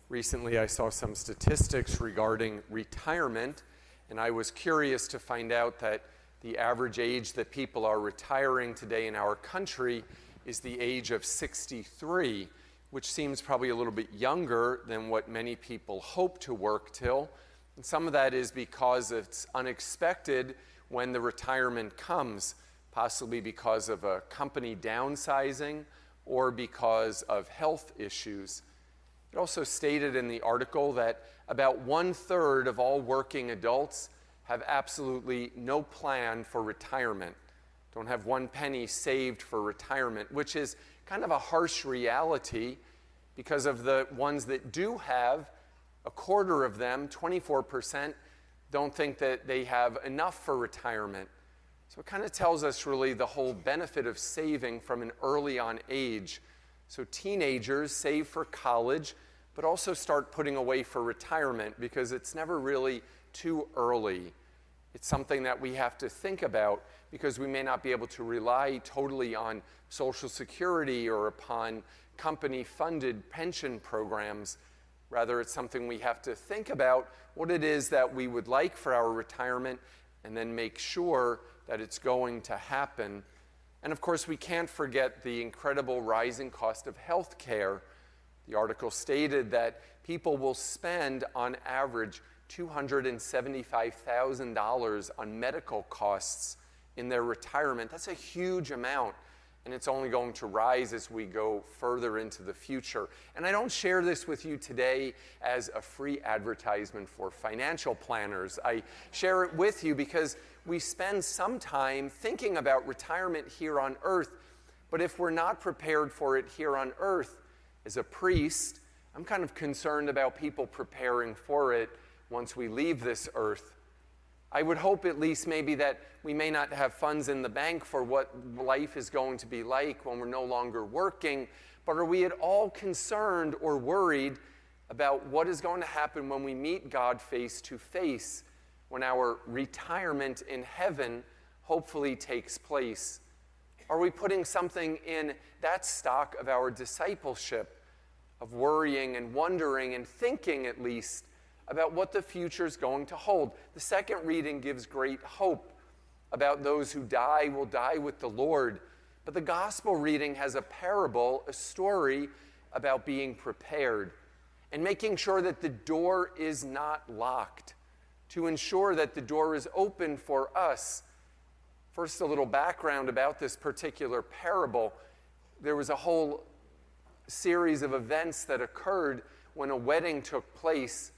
Recently, I saw some statistics regarding retirement, and I was curious to find out that the average age that people are retiring today in our country is the age of 63, which seems probably a little bit younger than what many people hope to work till. And some of that is because it's unexpected when the retirement comes, possibly because of a company downsizing or because of health issues. It also stated in the article that about 1/3 of all working adults have absolutely no plan for retirement, don't have one penny saved for retirement, which is kind of a harsh reality because of the ones that do have, a quarter of them, 24%, don't think that they have enough for retirement. So it kind of tells us really the whole benefit of saving from an early on age. So teenagers save for college, but also start putting away for retirement because it's never really too early. It's something that we have to think about because we may not be able to rely totally on Social Security or upon company-funded pension programs. Rather, it's something we have to think about what it is that we would like for our retirement and then make sure that it's going to happen. And of course, we can't forget the incredible rising cost of health care. The article stated that people will spend, on average, $275,000 on medical costs in their retirement. That's a huge amount, and it's only going to rise as we go further into the future. And I don't share this with you today as a free advertisement for financial planners. I share it with you because we spend some time thinking about retirement here on earth, but if we're not prepared for it here on earth, as a priest, I'm kind of concerned about people preparing for it once we leave this earth. I would hope at least maybe that we may not have funds in the bank for what life is going to be like when we're no longer working, but are we at all concerned or worried about what is going to happen when we meet God face to face, when our retirement in heaven hopefully takes place? Are we putting something in that stock of our discipleship, of worrying and wondering and thinking at least about what the future is going to hold? The second reading gives great hope about those who die will die with the Lord. But the gospel reading has a parable, a story about being prepared and making sure that the door is not locked, to ensure that the door is open for us. First, a little background about this particular parable. There was a whole series of events that occurred when a wedding took place.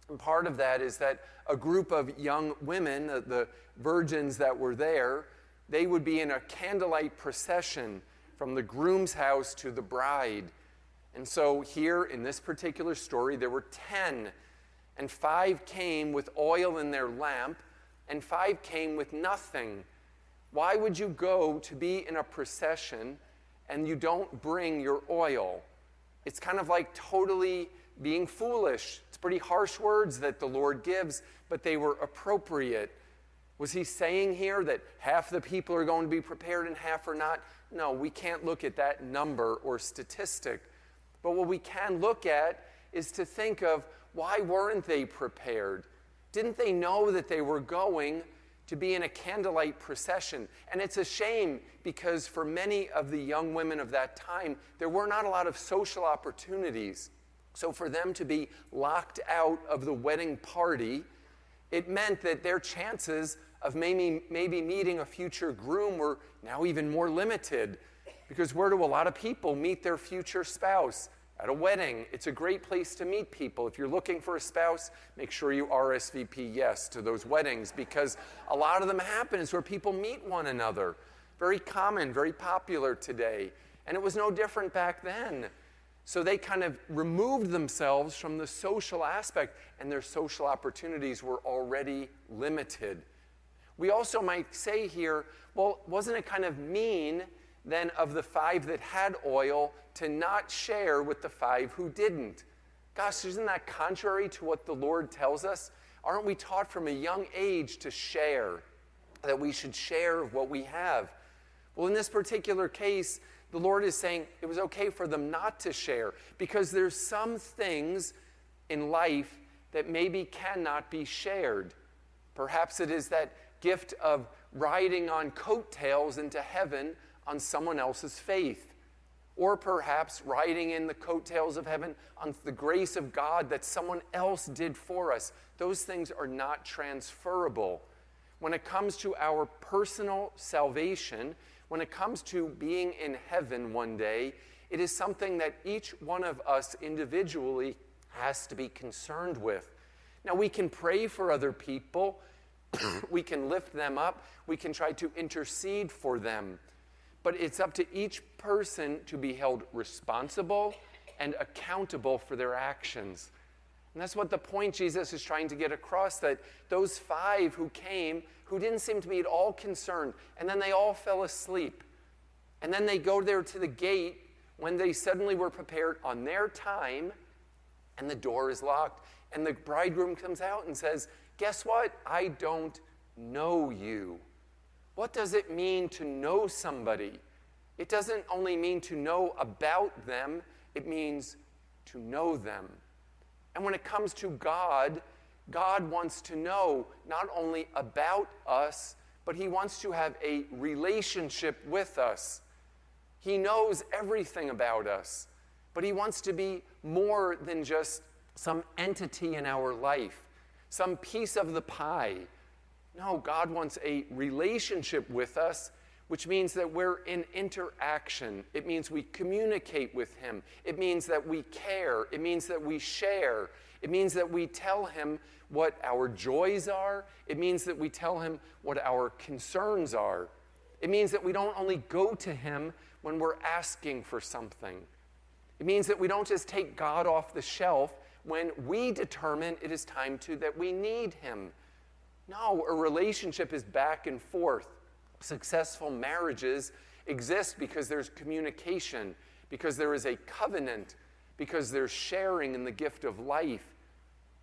And part of that is that a group of young women, the virgins that were there, they would be in a candlelight procession from the groom's house to the bride. And so here in this particular story, there were 10, and 5 came with oil in their lamp, and 5 came with nothing. Why would you go to be in a procession and you don't bring your oil? It's kind of like totally being foolish. It's pretty harsh words that the Lord gives, but they were appropriate. Was he saying here that half the people are going to be prepared and half are not? No, we can't look at that number or statistic. But what we can look at is to think of, why weren't they prepared? Didn't they know that they were going to be in a candlelight procession? And it's a shame because for many of the young women of that time, there were not a lot of social opportunities. So for them to be locked out of the wedding party, it meant that their chances of maybe meeting a future groom were now even more limited. Because where do a lot of people meet their future spouse? At a wedding. It's a great place to meet people. If you're looking for a spouse, make sure you RSVP yes to those weddings, because a lot of them happen is where people meet one another. Very common, very popular today. And it was no different back then. So they kind of removed themselves from the social aspect, and their social opportunities were already limited. We also might say here, well, wasn't it kind of mean then of the 5 that had oil to not share with the 5 who didn't? Gosh, isn't that contrary to what the Lord tells us? Aren't we taught from a young age to share, that we should share what we have? Well, in this particular case, the Lord is saying it was okay for them not to share because there's some things in life that maybe cannot be shared. Perhaps it is that gift of riding on coattails into heaven on someone else's faith. Or perhaps riding in the coattails of heaven on the grace of God that someone else did for us. Those things are not transferable. When it comes to our personal salvation, when it comes to being in heaven one day, it is something that each one of us individually has to be concerned with. Now, we can pray for other people. We can lift them up. We can try to intercede for them. But it's up to each person to be held responsible and accountable for their actions. And that's what the point Jesus is trying to get across, that those 5 who came, who didn't seem to be at all concerned, and then they all fell asleep. And then they go there to the gate when they suddenly were prepared on their time, and the door is locked. And the bridegroom comes out and says, guess what? I don't know you. What does it mean to know somebody? It doesn't only mean to know about them, it means to know them. And when it comes to God, God wants to know not only about us, but he wants to have a relationship with us. He knows everything about us, but he wants to be more than just some entity in our life, some piece of the pie. No, God wants a relationship with us, which means that we're in interaction. It means we communicate with him. It means that we care. It means that we share. It means that we tell him what our joys are. It means that we tell him what our concerns are. It means that we don't only go to him when we're asking for something. It means that we don't just take God off the shelf when we determine it is time that we need him. No, a relationship is back and forth. Successful marriages exist because there's communication, because there is a covenant, because there's sharing in the gift of life.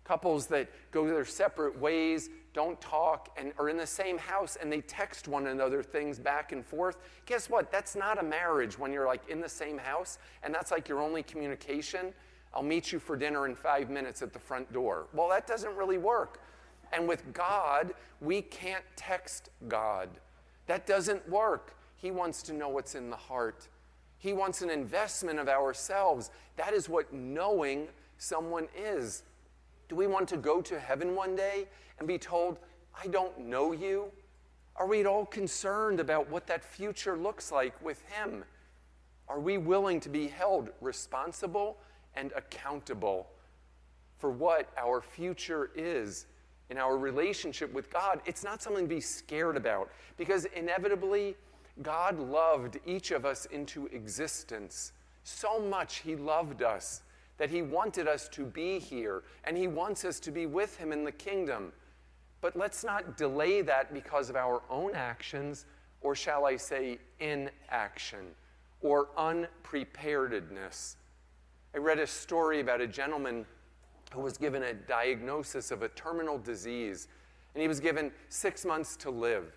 Couples that go their separate ways, don't talk, and are in the same house, and they text one another things back and forth. Guess what? That's not a marriage when you're like in the same house, and that's like your only communication. I'll meet you for dinner in 5 minutes at the front door. Well, that doesn't really work. And with God, we can't text God. That doesn't work. He wants to know what's in the heart. He wants an investment of ourselves. That is what knowing someone is. Do we want to go to heaven one day and be told, I don't know you? Are we at all concerned about what that future looks like with him? Are we willing to be held responsible and accountable for what our future is in our relationship with God? It's not something to be scared about, because inevitably, God loved each of us into existence. So much he loved us that he wanted us to be here, and he wants us to be with him in the kingdom. But let's not delay that because of our own actions, or shall I say inaction, or unpreparedness. I read a story about a gentleman who was given a diagnosis of a terminal disease, and he was given 6 months to live.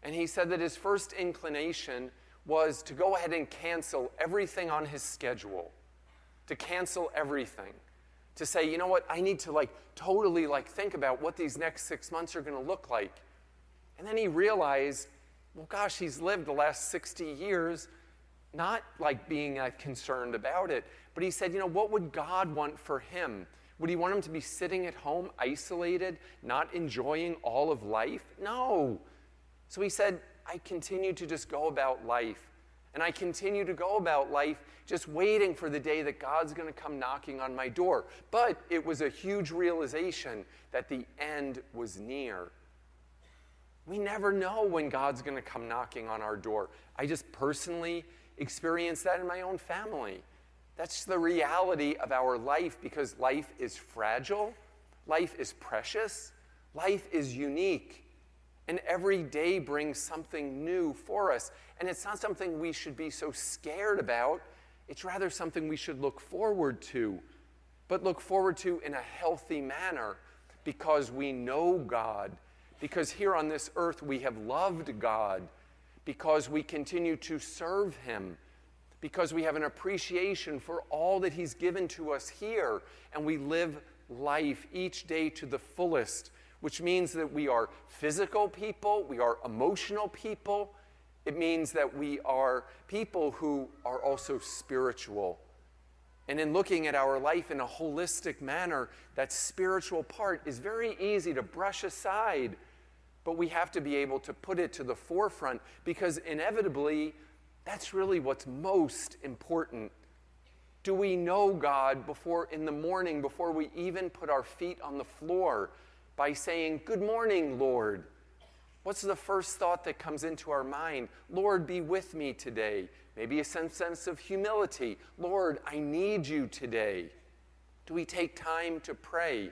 And he said that his first inclination was to go ahead and cancel everything on his schedule, to cancel everything, to say, you know what, I need to totally think about what these next 6 months are going to look like. And then he realized, well, gosh, he's lived the last 60 years not being concerned about it, but he said, what would God want for him? Would he want him to be sitting at home, isolated, not enjoying all of life? No. So he said, I continue to just go about life. And I continue to go about life just waiting for the day that God's going to come knocking on my door. But it was a huge realization that the end was near. We never know when God's going to come knocking on our door. I just personally experienced that in my own family. That's the reality of our life, because life is fragile, life is precious, life is unique. And every day brings something new for us. And it's not something we should be so scared about. It's rather something we should look forward to. But look forward to in a healthy manner, because we know God. Because here on this earth we have loved God. Because we continue to serve him. Because we have an appreciation for all that he's given to us here. And we live life each day to the fullest, which means that we are physical people, we are emotional people. It means that we are people who are also spiritual. And in looking at our life in a holistic manner, that spiritual part is very easy to brush aside, but we have to be able to put it to the forefront, because inevitably, that's really what's most important. Do we know God in the morning, before we even put our feet on the floor, by saying, "Good morning, Lord"? What's the first thought that comes into our mind? Lord, be with me today. Maybe a sense of humility. Lord, I need you today. Do we take time to pray?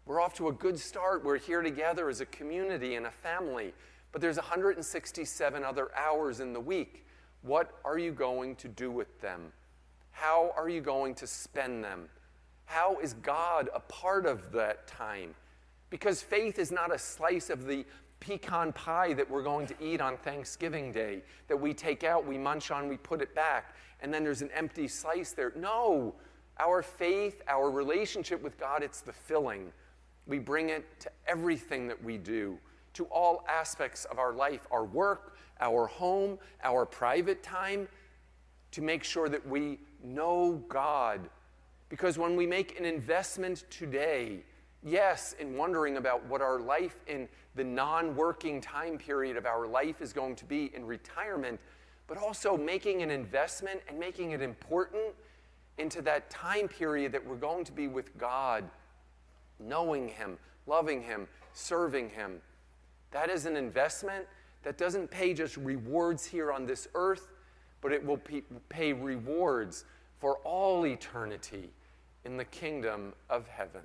We're off to a good start. We're here together as a community and a family, but there's 167 other hours in the week. What are you going to do with them? How are you going to spend them? How is God a part of that time? Because faith is not a slice of the pecan pie that we're going to eat on Thanksgiving Day, that we take out, we munch on, we put it back, and then there's an empty slice there. No, our faith, our relationship with God, it's the filling. We bring it to everything that we do, to all aspects of our life, our work, our home, our private time, to make sure that we know God. Because when we make an investment today, yes, in wondering about what our life in the non-working time period of our life is going to be in retirement, but also making an investment and making it important into that time period that we're going to be with God, knowing Him, loving Him, serving Him. That is an investment that doesn't pay just rewards here on this earth, but it will pay rewards for all eternity in the kingdom of heaven.